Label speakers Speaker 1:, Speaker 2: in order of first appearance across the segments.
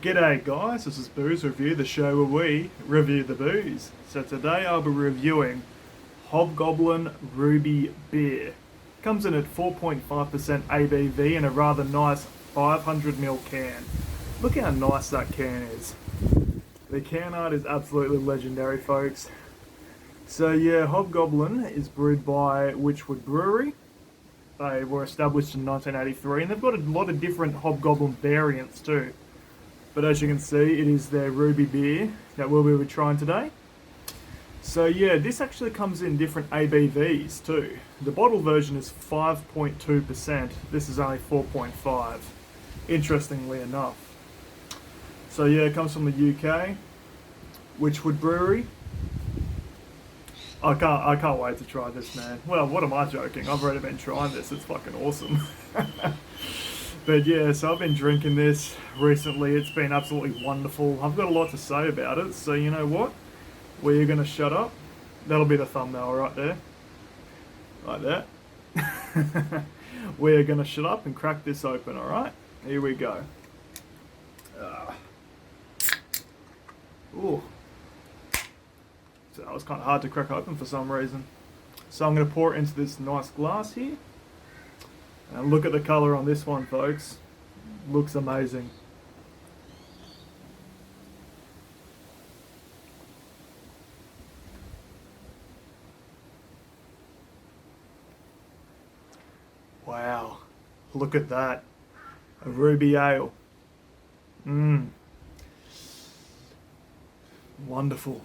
Speaker 1: G'day guys, this is Booze Review, the show where we review the booze. So today I'll be reviewing Hobgoblin Ruby Beer. Comes in at 4.5% ABV in a rather nice 500ml can. Look how nice that can is. The can art is absolutely legendary, folks. So yeah, Hobgoblin is brewed by Wychwood Brewery. They were established in 1983 and they've got a lot of different Hobgoblin variants too. But as you can see, it is their Ruby beer that we'll be trying today. So yeah, this actually comes in different ABVs too. The bottle version is 5.2%. This is only 4.5. Interestingly enough. So yeah, it comes from the UK, Wychwood Brewery. I can't wait to try this, man. Well, what am I joking? I've already been trying this. It's fucking awesome. But yeah, so I've been drinking this recently. It's been absolutely wonderful. I've got a lot to say about it, so you know what? We're going to shut up. That'll be the thumbnail right there. Like that. We're going to shut up and crack this open, alright? Here we go. Ooh. So that was kind of hard to crack open for some reason. So I'm going to pour it into this nice glass here. And look at the colour on this one, folks. Looks amazing. Wow. Look at that. A ruby ale. Wonderful.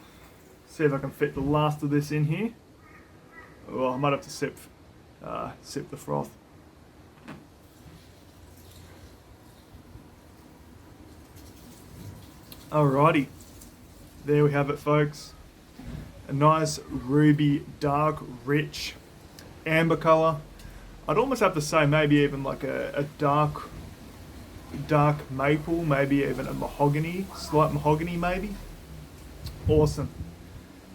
Speaker 1: See if I can fit the last of this in here. Well, I might have to sip the froth. Alrighty, there we have it, folks. A nice ruby, dark, rich amber colour. I'd almost have to say maybe even like a dark maple, maybe even a mahogany, slight mahogany maybe. Awesome.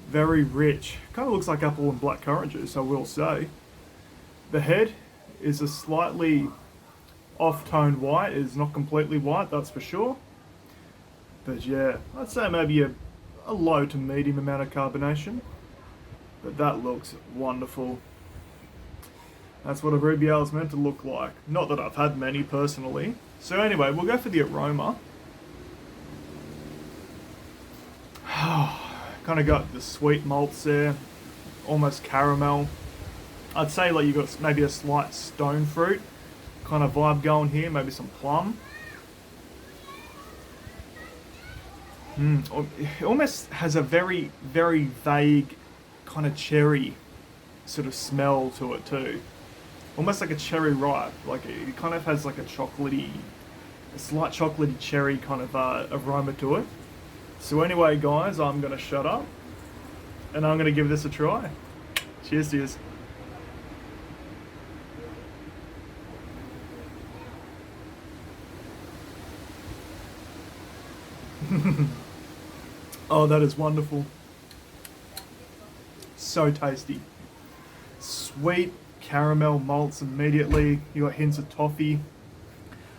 Speaker 1: Very rich. Kind of looks like apple and black currant juice, I will say. The head is a slightly off-toned white. It is not completely white, that's for sure. But yeah, I'd say maybe a low to medium amount of carbonation. But that looks wonderful. That's what a ruby ale is meant to look like. Not that I've had many personally. So anyway, we'll go for the aroma. Kind of got the sweet malts there. Almost caramel. I'd say like you've got maybe a slight stone fruit kind of vibe going here. Maybe some plum. It almost has a very, very vague kind of cherry sort of smell to it too. Almost like a cherry ripe. Like it kind of has like a slight chocolatey cherry kind of aroma to it. So anyway, guys, I'm going to shut up and I'm going to give this a try. Cheers, cheers. Oh, that is wonderful. So tasty. Sweet caramel malts immediately. You got hints of toffee.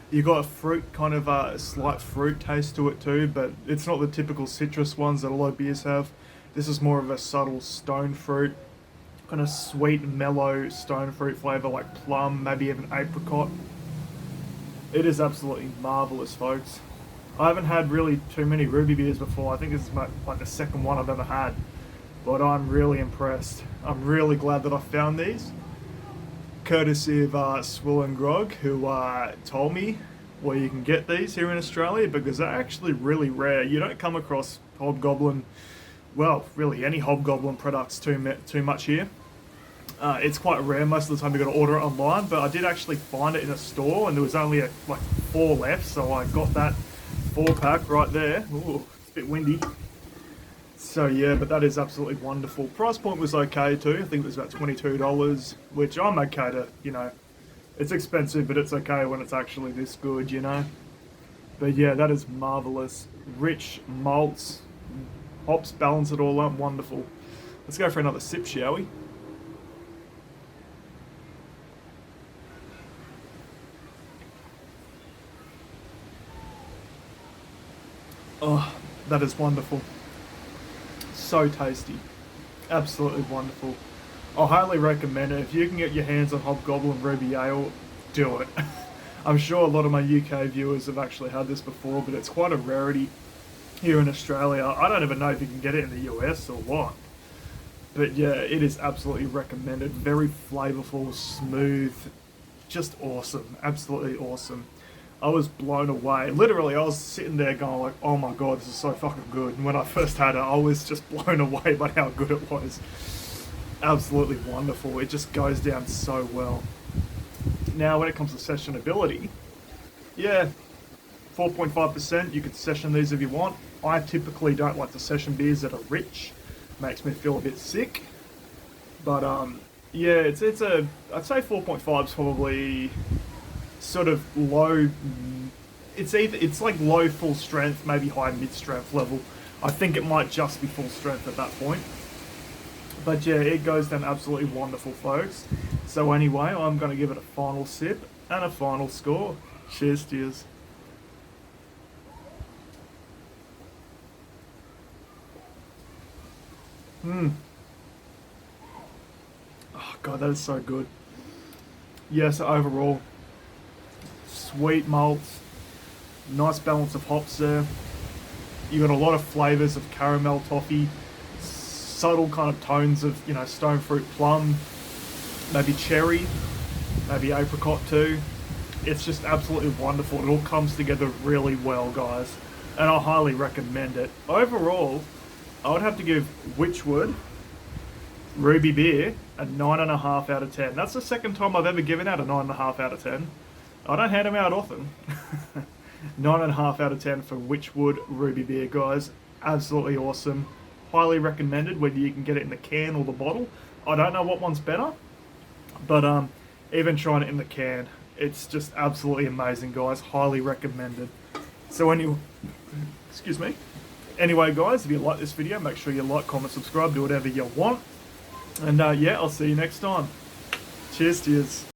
Speaker 1: You got a fruit, kind of a slight fruit taste to it too, but it's not the typical citrus ones that a lot of beers have. This is more of a subtle stone fruit, kind of sweet, mellow stone fruit flavour like plum, maybe even apricot. It is absolutely marvellous, folks. I haven't had really too many ruby beers before. I think this is like the second one I've ever had. But I'm really impressed. I'm really glad that I found these. Courtesy of Swill and Grog, who told me where you can get these here in Australia, because they're actually really rare. You don't come across Hobgoblin, well, really any Hobgoblin products too much here. It's quite rare. Most of the time you've got to order it online, but I did actually find it in a store and there was only like 4 left, so I got that 4-pack right there. Ooh, it's a bit windy. So yeah, but that is absolutely wonderful. Price point was okay too. I think it was about $22, which I'm okay to, you know, it's expensive, but it's okay when it's actually this good, you know. But yeah, that is marvellous. Rich malts, hops balance it all up, wonderful. Let's go for another sip, shall we? Oh, that is wonderful. So tasty. Absolutely wonderful. I highly recommend it. If you can get your hands on Hobgoblin Ruby Ale, do it. I'm sure a lot of my UK viewers have actually had this before, but it's quite a rarity here in Australia. I don't even know if you can get it in the US or what. But yeah, it is absolutely recommended. Very flavorful, smooth, just awesome. Absolutely awesome. I was blown away. Literally, I was sitting there going like, oh my god, this is so fucking good. And when I first had it, I was just blown away by how good it was. Absolutely wonderful. It just goes down so well. Now, when it comes to sessionability, yeah, 4.5%. You could session these if you want. I typically don't like to session beers that are rich. Makes me feel a bit sick. But yeah, it's a I'd say 4.5 is probably sort of low. It's like low full strength, maybe high mid strength level. I think it might just be full strength at that point. But yeah, it goes down absolutely wonderful, folks. So anyway, I'm going to give it a final sip and a final score. Cheers. Oh god, that is so good. Yes, overall, sweet malts, nice balance of hops there. You got a lot of flavors of caramel, toffee, subtle kind of tones of, stone fruit, plum, maybe cherry, maybe apricot too. It's just absolutely wonderful. It all comes together really well, guys, and I highly recommend it. Overall, I would have to give Wychwood Ruby Beer a 9.5 out of 10. That's the second time I've ever given out a 9.5 out of 10. I don't hand them out often. 9.5 out of 10 for Wychwood Ruby Beer, guys. Absolutely awesome. Highly recommended, whether you can get it in the can or the bottle. I don't know what one's better, but even trying it in the can, it's just absolutely amazing, guys. Highly recommended. So anyway, excuse me. Anyway, guys, if you like this video, make sure you like, comment, subscribe, do whatever you want. And yeah, I'll see you next time. Cheers.